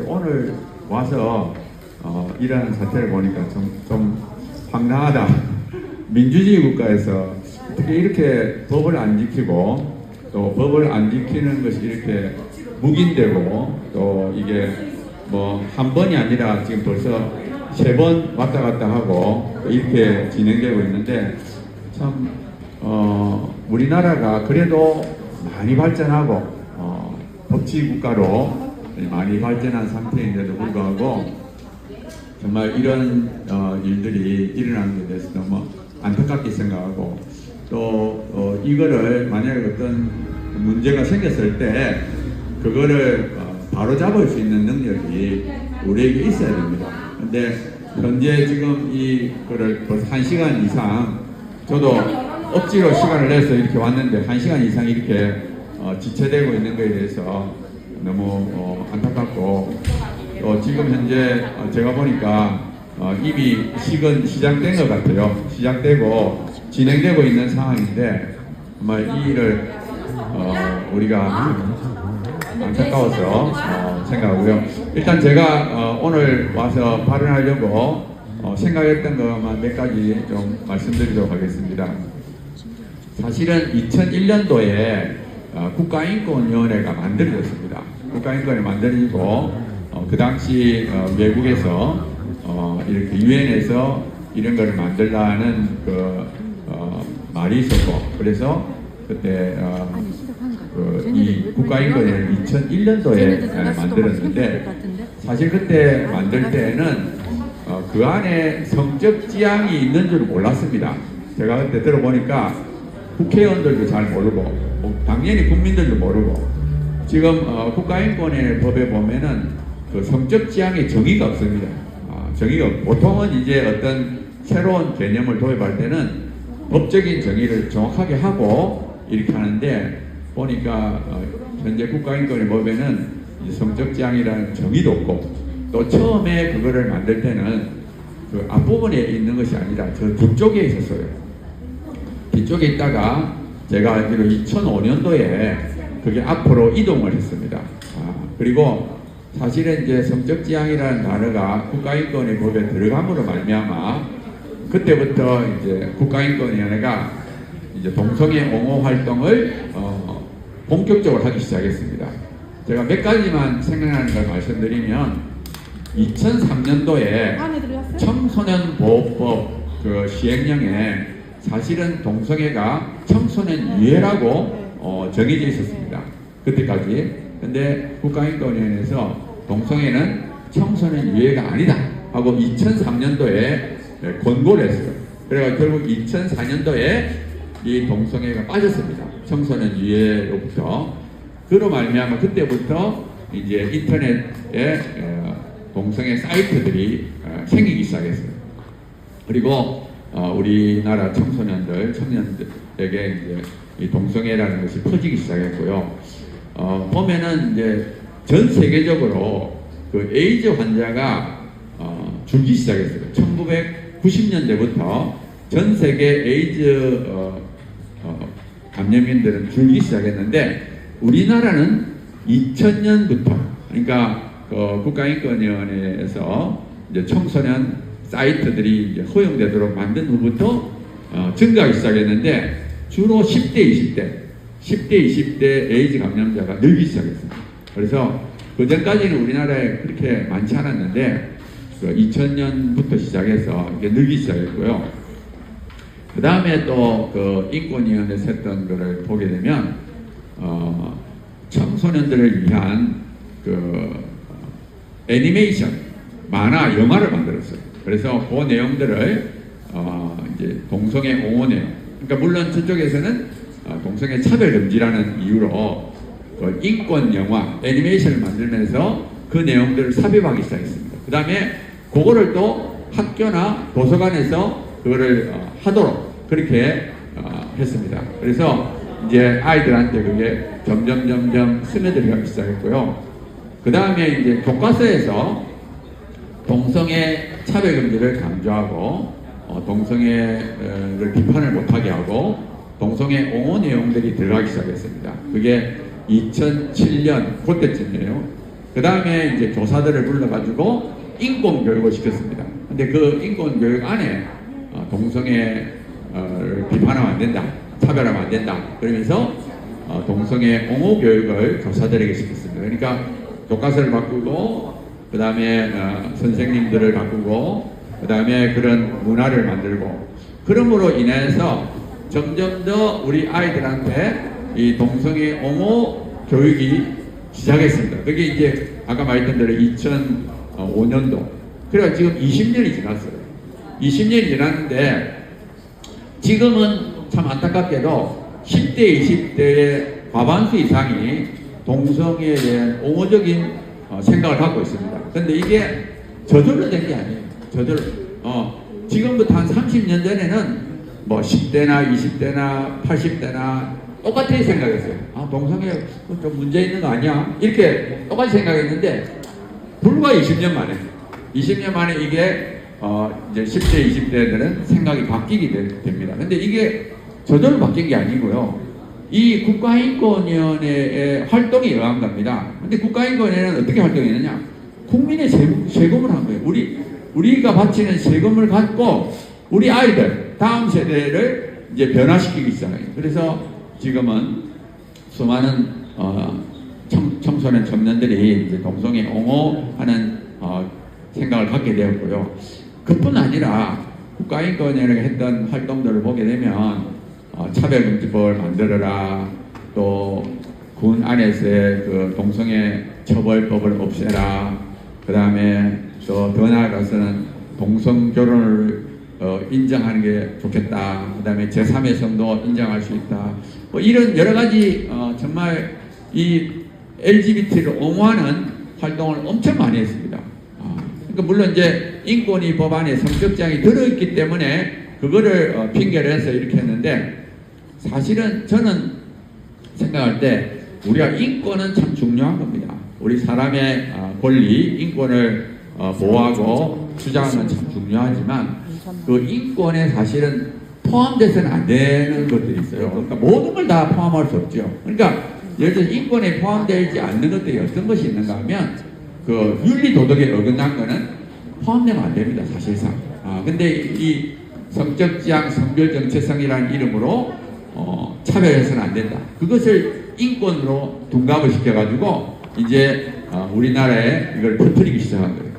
오늘 와서 이런 사태를 보니까 좀 황당하다. 민주주의 국가에서 어떻게 이렇게 법을 안 지키고 또 법을 안 지키는 것이 이렇게 묵인되고 또 이게 뭐 한 번이 아니라 지금 벌써 3번 왔다 갔다 하고 이렇게 진행되고 있는데 참 우리나라가 그래도 많이 발전하고 법치 국가로 많이 발전한 상태인데도 불구하고 정말 이런 일들이 일어나는 데 대해서 너무 안타깝게 생각하고 또 이거를 만약에 어떤 문제가 생겼을 때 그거를 바로 잡을 수 있는 능력이 우리에게 있어야 됩니다. 근데 현재 지금 이거를 벌써 1시간 이상 저도 억지로 시간을 내서 이렇게 왔는데 1시간 이상 이렇게 지체되고 있는 것에 대해서 너무 안타깝고 또 지금 현재 제가 보니까 이미 시작된 것 같아요. 시작되고 진행되고 있는 상황인데 정말 이 일을 우리가 안타까워서 생각하고요. 일단 제가 오늘 와서 발언하려고 생각했던 것만 몇 가지 좀 말씀드리도록 하겠습니다. 사실은 2001년도에 국가인권위원회가 만들어졌습니다. 국가인권이 만들어지고 그 당시 외국에서 이렇게 유엔에서 이런 걸 만들라는 그 말이 있었고 그래서 그때 이 국가인권위를 2001년도에 만들었는데 사실 그때 만들 때는 그 안에 성적 지향이 있는 줄 몰랐습니다. 제가 그때 들어보니까 국회의원들도 잘 모르고 당연히 국민들도 모르고 지금 국가인권의 법에 보면은 그 성적 지향의 정의가 없습니다. 정의가 보통은 이제 어떤 새로운 개념을 도입할 때는 법적인 정의를 정확하게 하고 이렇게 하는데 보니까 현재 국가인권의 법에는 성적 지향이라는 정의도 없고 또 처음에 그거를 만들 때는 그 앞부분에 있는 것이 아니라 저 뒤쪽에 있었어요. 뒤쪽에 있다가 제가 알기로 2005년도에 그게 앞으로 이동을 했습니다. 그리고 사실은 이제 성적 지향이라는 단어가 국가인권의 법에 들어감으로 말미암아 그때부터 이제 국가인권위원회가 이제 동성애 옹호 활동을 본격적으로 하기 시작했습니다. 제가 몇 가지만 생각나는 걸 말씀드리면 2003년도에 청소년 보호법 그 시행령에 사실은 동성애가 청소년 유해라고 정해져 있었습니다. 그때까지. 근데 국가인권위원회에서 동성애는 청소년 유해가 아니다 하고 2003년도에 권고를 했어요. 그래서 결국 2004년도에 이 동성애가 빠졌습니다. 청소년 유해로부터. 그로 말미암아 그때부터 이제 인터넷에 동성애 사이트들이 생기기 시작했어요. 그리고 우리나라 청소년들, 청년들에게 이제 이 동성애라는 것이 퍼지기 시작했고요. 보면은 이제 전 세계적으로 그 에이즈 환자가 줄기 시작했어요. 1990년대부터 전 세계 에이즈 감염인들은 줄기 시작했는데 우리나라는 2000년부터 그러니까 국가인권위원회에서 이제 청소년 사이트들이 이제 허용되도록 만든 후부터 증가하기 시작했는데 주로 10대, 20대 에이즈 감염자가 늘기 시작했습니다. 그래서 그 전까지는 우리나라에 그렇게 많지 않았는데 2000년부터 시작해서 이게 늘기 시작했고요. 그 다음에 또 그 인권위원회에서 했던 거를 보게 되면 청소년들을 위한 그 애니메이션, 만화, 영화를 만들었어요. 그래서 그 내용들을 이제 동성애 옹호 내용. 그러니까 물론 저쪽에서는 동성애 차별 금지라는 이유로 그 인권 영화, 애니메이션을 만들면서 그 내용들을 삽입하기 시작했습니다. 그 다음에 그거를 또 학교나 도서관에서 그거를 하도록 그렇게 했습니다. 그래서 이제 아이들한테 그게 점점 스며들어가기 시작했고요. 그 다음에 이제 교과서에서 동성애 차별금지를 강조하고 동성애를 비판을 못하게 하고 동성애 옹호 내용들이 들어가기 시작했습니다. 그게 2007년 그때쯤이에요. 그 다음에 이제 교사들을 불러가지고 인권 교육을 시켰습니다. 근데 그 인권 교육 안에 동성애 비판하면 안 된다, 차별하면 안 된다. 그러면서 동성애 옹호 교육을 교사들에게 시켰습니다. 그러니까 교과서를 바꾸고, 그 다음에 선생님들을 바꾸고, 그 다음에 그런 문화를 만들고, 그러므로 인해서 점점 더 우리 아이들한테 이 동성애 옹호 교육이 시작했습니다. 그게 이제 아까 말했던 대로 2005년도. 그래가 지금 20년이 지났어요. 20년이 지났는데 지금은 참 안타깝게도 10대, 20대의 과반수 이상이 동성애에 대한 옹호적인 생각을 갖고 있습니다. 근데 이게 저절로 된 게 아니에요. 저절로. 지금부터 한 30년 전에는 뭐 10대나 20대나 80대나 똑같이 생각했어요. 동성애 좀 문제 있는 거 아니야? 이렇게 똑같이 생각했는데 불과 20년 만에 이게 이제 10대, 20대들은 생각이 바뀌게 됩니다. 근데 이게 저절로 바뀐 게 아니고요. 이 국가인권위원회의 활동에 의한 겁니다. 근데 국가인권위원회는 어떻게 활동했느냐? 국민의 세금을 한 거예요. 우리가 바치는 세금을 갖고 우리 아이들, 다음 세대를 이제 변화시키기 시작해요. 그래서 지금은 수많은 청소년 청년들이 이제 동성애 옹호하는 생각을 갖게 되었고요. 그뿐 아니라 국가인권위원회가 했던 활동들을 보게 되면 차별금지법을 만들어라, 또 군 안에서의 그 동성애 처벌법을 없애라, 그 다음에 또 더 나아가서는 동성 결혼을 인정하는 게 좋겠다, 그 다음에 제3의 성도 인정할 수 있다, 뭐 이런 여러 가지 정말 이 LGBT를 옹호하는 활동을 엄청 많이 했습니다. 그러니까 물론 이제 인권위 법안에 성적 지향이 들어있기 때문에 그거를 핑계를 해서 이렇게 했는데, 사실은 저는 생각할 때 우리가 인권은 참 중요한 겁니다. 우리 사람의 권리, 인권을 보호하고 주장하는 참 중요하지만 그 인권에 사실은 포함돼서는 안 되는 것들이 있어요. 그러니까 모든 걸 다 포함할 수 없죠. 그러니까 예를 들어 인권에 포함되지 않는 것들이 어떤 것이 있는가 하면 그 윤리 도덕에 어긋난 거는 포함되면 안 됩니다, 사실상. 근데 이 성적 지향, 성별 정체성이라는 이름으로 차별해서는 안 된다. 그것을 인권으로 둔갑을 시켜가지고 이제 우리나라에 이걸 퍼뜨리기 시작한 거예요.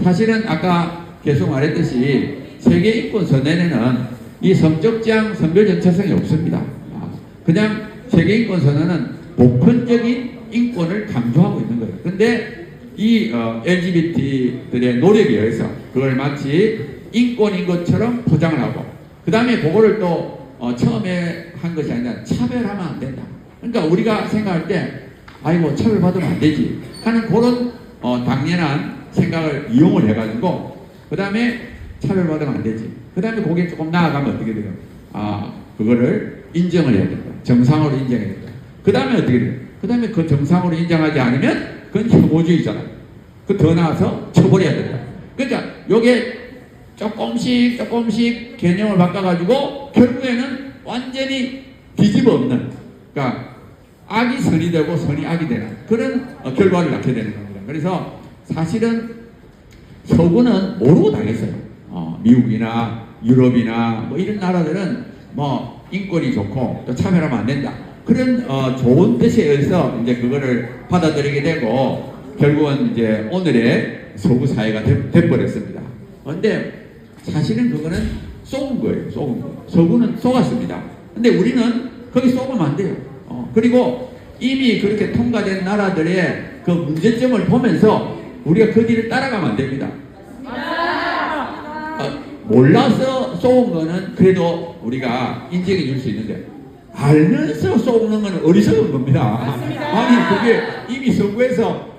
사실은 아까 계속 말했듯이 세계인권선언에는 이 성적 지향, 성별 정체성이 없습니다. 그냥 세계인권선언은 보편적인 인권을 강조하고 있는 거예요. 근데 이 LGBT들의 노력에 의해서 그걸 마치 인권인 것처럼 포장을 하고, 그 다음에 그거를 또 처음에 한 것이 아니라 차별하면 안 된다. 그러니까 우리가 생각할 때 아이고 차별받으면 안 되지 하는 그런 당연한 생각을 이용을 해가지고 그 다음에 차별받으면 안 되지. 그 다음에 거기에 조금 나아가면 어떻게 돼요? 그거를 인정을 해야 된다. 정상으로 인정해야 된다. 그 다음에 어떻게 돼요? 그 다음에 그 정상으로 인정하지 않으면 그건 혐오주의잖아요. 그 더 나아서 처벌해야 된다. 그러니까 요게 조금씩 개념을 바꿔가지고 결국에는 완전히 뒤집어 엎는, 그러니까 악이 선이 되고 선이 악이 되는 그런 결과를 낳게 되는 겁니다. 그래서 사실은 서구는 모르고 당했어요. 미국이나 유럽이나 뭐 이런 나라들은 뭐 인권이 좋고 또 차별하면 안 된다, 그런 좋은 뜻에 의해서 이제 그거를 받아들이게 되고 결국은 이제 오늘의 서구 사회가 돼버렸습니다. 그런데 사실은 그거는 속은 거예요. 속은 거. 서구는 속았습니다. 근데 우리는 거기 속으면 안 돼요. 그리고 이미 그렇게 통과된 나라들의 그 문제점을 보면서 우리가 그 뒤를 따라가면 안 됩니다. 몰라서 속은 거는 그래도 우리가 인정해 줄 수 있는데 알면서 속는 건 어리석은 겁니다. 아니 그게 이미 서구에서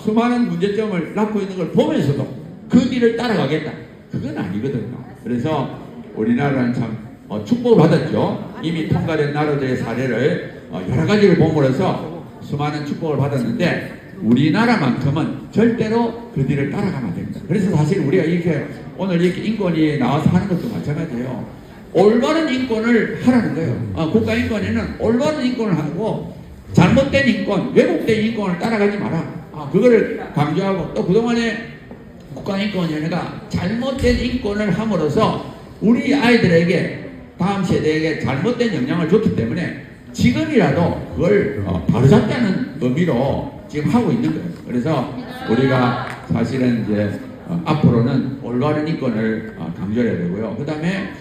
수많은 문제점을 낳고 있는 걸 보면서도 그 뒤를 따라가겠다, 그건 아니거든요. 그래서 우리나라는 참 축복을 받았죠. 이미 통과된 나라들의 사례를 여러 가지를 보므로써 수많은 축복을 받았는데 우리나라만큼은 절대로 그 뒤를 따라가면 안 됩니다. 그래서 사실 우리가 이렇게 오늘 이렇게 인권이 나와서 하는 것도 마찬가지예요. 올바른 인권을 하라는 거예요. 국가인권에는 올바른 인권을 하고 잘못된 인권, 왜곡된 인권을 따라가지 마라. 그거를 강조하고 또 그동안에 국가인권위원회가 잘못된 인권을 함으로써 우리 아이들에게 다음 세대에게 잘못된 영향을 줬기 때문에 지금이라도 그걸 바로잡자는 의미로 지금 하고 있는 거예요. 그래서 우리가 사실은 이제 앞으로는 올바른 인권을 강조해야 되고요. 그 다음에